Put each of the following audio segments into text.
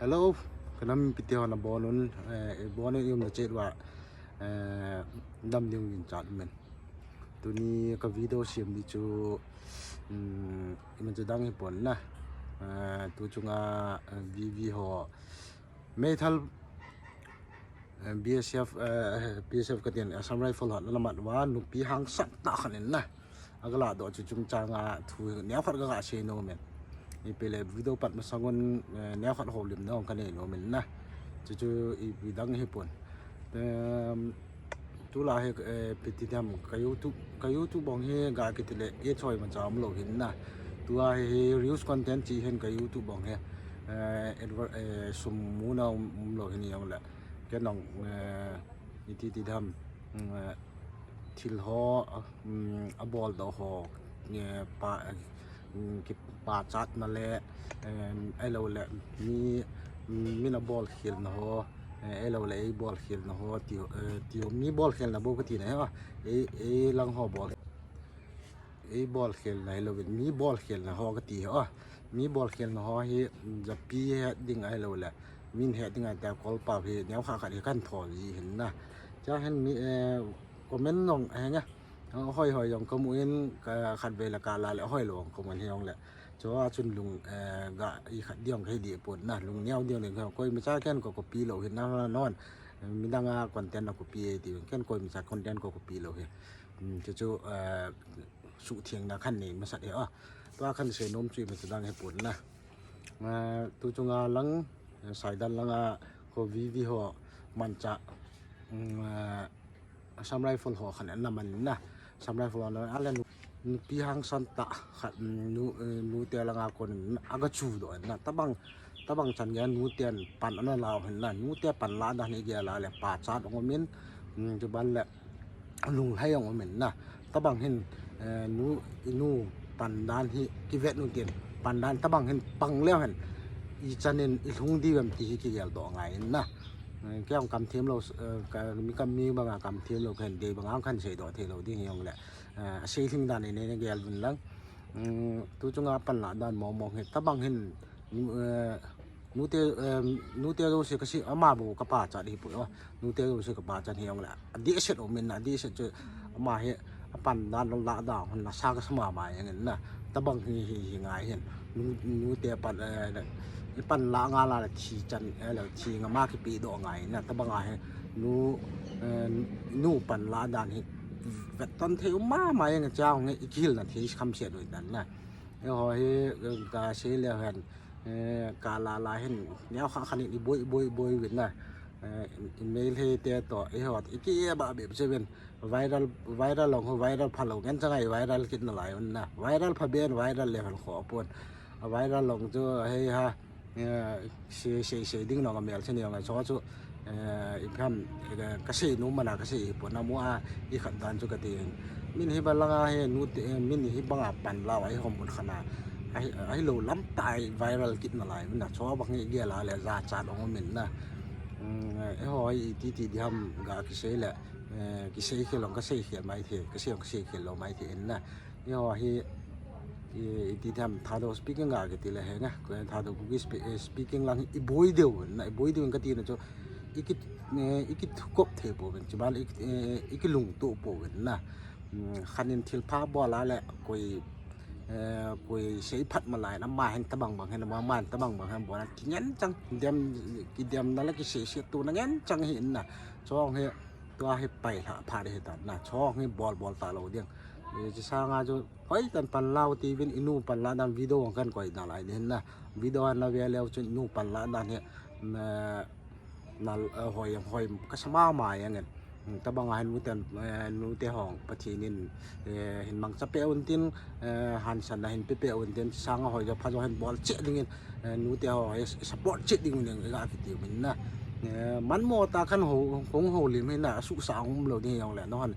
Hello ขณะมีพิธีการบอลนั้นบอลนี้ยมจะเจ็ดว่าดำเดียงยินจัดมันตัวนี้ก็วิดีโอเสียงดิจูมันจะดังญี่ปุ่นนะตัวจุงวีหัวเมทัล BSF ก็เดียนสมัยฝรั่งนั่นมันว่านุปีหางสัตว์ตาขนาดนั้นอากาศโดดจุงจางถูเนี้ยขัดก็เสียโนเมนนี่เป็นเลยวิดีโอปัดมาสังวนเนี้ยขัดหอบลิมน้องกันเองโนเมนนะจู่อีวิดังญี่ปุ่นตัวลาเหเป็นที่ทำก็ยูทูบบางเหตุการณ์ที่เลยช่วยมันจะไม่หลงเห็นนะตัวรีวิวคอนเทนต์ที่เห็นก็ยูทูบบางเหตุสมมุติเราไม่หลงเห็นอย่างละแค่น้องที่ทำทิลฮอบอลดอกเนี่ยป่าจัดนั่นแหละไอ้เราแหละมีนักบอลเขียนนะฮะไอ้เราแหละไอ้บอลเขียนนะฮะที่มีบอลเขียนนะบุกที่ไหนวะไอ้ลังฮอบอลไอ้บอลเขียนไหนเราเป็นมีบอลเขียนนะฮะก็ที่ฮะมีบอลเขียนนะฮะเฮจะปีเฮดิ้งไอ้เราแหละมินเฮดิ้งไอ้แต่กอลป่าเฮเนี้ยข้าขัดกันถอดเห็นนะจะเห็นมีคอมเมนต์น้องไอ้เนี่ยห้อยยองก็มุ่งขัดเวลาการลาแล้วห้อยหลวงคอมเมนต์ยองแหละจะว่าชุนลุงกะอีขัดเดียงให้ดีปวดนะลุงเนี้ยเดียงหนึ่งเขาก็ไม่ใช่แค่ก็ปีเราเห็นนะนอนมีดังคอนเทนต์เราก็ปีดีแค่ก็ไม่ใช่คอนเทนต์ก็ปีเราเห็นจะสุเทียงนะขั้นนี้มาสัตย์เหรอตัวขั้นเสนมช่วยมันจะดังให้ปวดนะตัวจงหลังสายดันหลังก็วิหัวมันจะสำหรับฝนหัวขนาดนั้นมันนะสำหรับฝนนั้นอะไรนุปีหางสันตะขัดนูเตียละงาคนอากาจูด้วยนะตะบังจันยันนูเตียนปันอันนั้นเราเห็นนะนูเตียปันลาดานนี้เกี่ยละแหละป่าจัดองค์มินจุบันแหละลุงให้องค์มินนะตะบังเห็นนูปันดานที่กิเวตนูเตียนปันดานตะบังเห็นปังแล้วเห็นอีจันเห็นอีทุ่งดีแบบที่เกี่ยดอกไงนะแก้วกำเทียมเรามีบางกำเทียมเราเห็นดีบางขั้นเสียดอกเทเราที่เฮียงแหละเสียทิ้งด้านในแกลบุญลังตัวจงปัญหาด้านมองเห็นตะบังเห็นนูเตรู้สึกสิอามาบุกป้าจัดที่ปุ่นว่านูเตรู้สึกป้าจัดเฮียงแหละดีเสร็จออกมินนะดีเสร็จจะมาเห็นปัญด้านละดาวมันสร้างสมาหมายอย่างนั้นนะตะบังเฮียงไงเห็นนูเตปันละงาละชีจันแล้วชีงามาคิปีดอกไงนะตะบังไงนูปันละด้านเห็นแบบตอนเที่ยวมาอย่างเจ้าไงอีกทีละที่คำเสียด้วยนั้นนะแล้วพอให้กาเสียแล้วเห็นกาลาเห็นเนี่ยข้าขันอีบอยเว้นนะเมลให้เตะต่อไอ้หัวอีกที่บ้าแบบเซเว่นไวรัลลงไวรัลพันลงงั้นจะไงไวรัลคิดอะไรมันนะไวรัลพับเบียนไวรัลเลยมันขอปนไวรัลลงจะให้ฮะเสียดิ้งน้องกับเมลเช่นเดียวกันชอบจู่อีกคำกระสีนุ่มมันกระสีปนน้ำมัวอีขันตันจุกตีนมินฮิบัลลังให้นูตมินฮิบังอาปันลาวไอ้หอมบนขนาดไอ้โหลล้ำตายไวรัลกินอะไรมันนะชอบบางอย่างเกี่ยละเลยราชาดองมินนะไอ้หอยที่ทำกากิเซ่แหละกิเซ่เขียนลงก็เซ่เขียนไม่เถอะก็เซ่ก็เซ่เขียนลงไม่เถอะนะไอ้หอยที่ทำท่าดูสปีกิ้งกากิติเลยนะก็ท่าดูกุกิสปีกิ้งลังอีบอยเดียวนะอีบอยเดียวกันที่นั่นจ้ะอีกทุกข์เทปเป็นจุบันอีกลุงตู่ปเป็นนะขันนินทิลพาบอลแล้วกุยใช้พัดมาหลายน้ำมาเห็นตะบังบางเห็นน้ำมันตะบังบางเห็นบ่อนั้นกินยันจังกินเดียมนั่นแหละกิเสียตัวนั่นยันจังเห็นนะช่องให้ตัวให้ไปละพาได้เห็นตานะช่องให้บอลตาเราเดียงจะสร้างอาจจะเฮ้ยตอนปันเล่าตีเป็นอินูปันละดันวิดีโอกันก่อยนั่นอะไรเห็นนะวิดีโอนั้นเวลาแล้วจนอินูปันละดันเนี่ยนั่นหอยก็สมาหมายอย่างเงี้ยแต่บางอันนูเตห้องปะทีนินเห็นบางจะเปรี้ยวนินหันสันเห็นเปรี้ยวนินสร้างหอยจะพาจะเห็นบอลเจ็ดดิ่งนูเตหอยสปอร์ตเจ็ดดิ่งเนี่ยก็คิดอยู่มันนะมันโมตาขันหูของหูลิมให้น่ะสุสานเราเนี่ยอย่างแหละนอน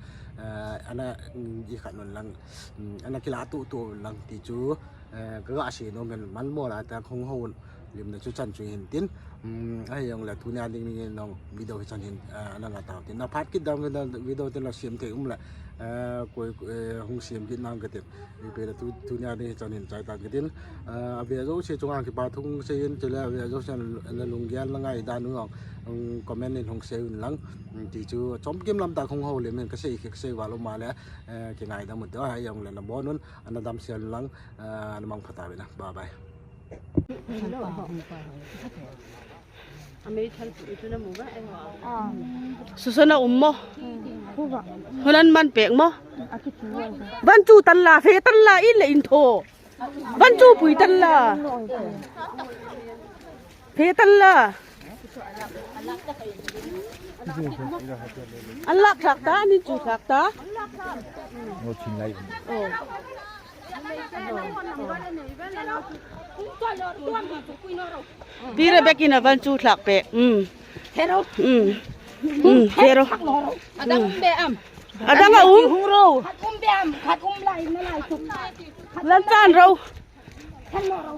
อันนั้นอีขันนั่นลังอันนั้นกีฬาตัวลังตีจูก็อาศัยน้องมันโมละแต่ของหูลิมเนี่ยชุดจันทร์ช่วยเห็นตินไอ้ยังแหละทุนยาดิ่งนี่น้องวิดีโอให้ฉันเห็นอันนั้นละตาวตินนับพัดคิดดำวิดีโอที่เราเสียมเทอุ้มแหละ กุยหงเสียมกินน้ำกระตินอีเป็นทุนยานี่จะเห็นใจต่างกระตินเบียร์โจ้เชื่อจงอ่างที่ปาทุ่งเสียนจะแล้วเบียร์โจ้เชื่อลุงแกนละไงด้านนู้นก็แม่นหงเสียนหลังที่จูจอมกิมลำตาคงเขาเลยมันก็เสียเสียว่าลงมาแล้วกี่ไงทั้งหมดว่าอย่างเลยนะบอนู้นอันนั้นดำเสียนหลังน้ำมันพัดตาไปนะบายบาย susana ummo honan man pek mo ban chu tan la fe tan la in le in tho ban chu pui tan la fe tan la Allah thak ta ni chu thak ta ngô chín lấy pire bekina ban chu thak pe hero hero Adang be am. adang a Huro. Be am. Lai na lai tuk. lan chan ro Kan no ro.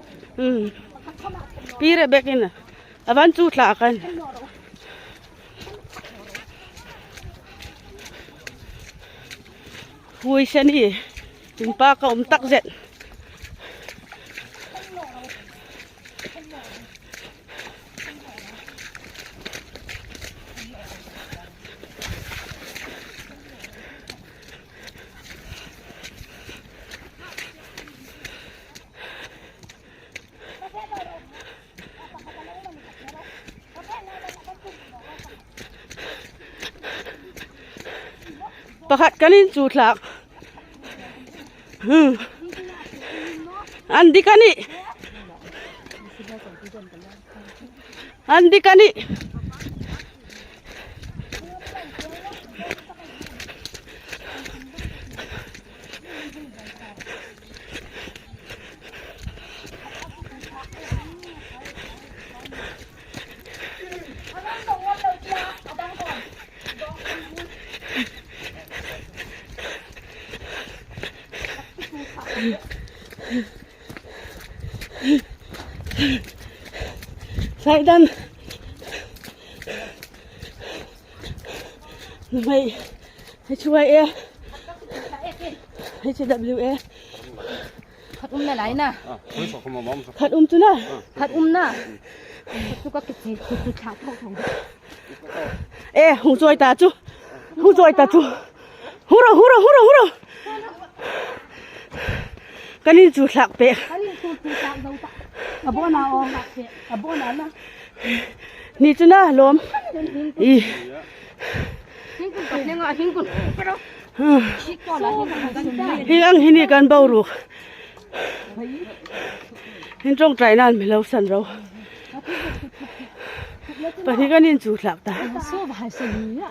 pire bekina avan chu thak kan hui shani tin pa ka tak zet pakhat kanin chu thlak andi kani Saidan may HYA HWA Khat na lai na. khat tu na Khat na. Tu ka kiti tu cha thau thong. hung zoi ta chu huro kanin chu thlak pe Kali tu cha dau ta. Abona o ma pe. Abona na. ni chu na lom i Hingkun ka nenga hingkun. Pero si ko la hingkun. hiang hini kan bau ru hin trong trai nan me lo san ro pa hi kanin chu thlak ta So ba sa ni ya.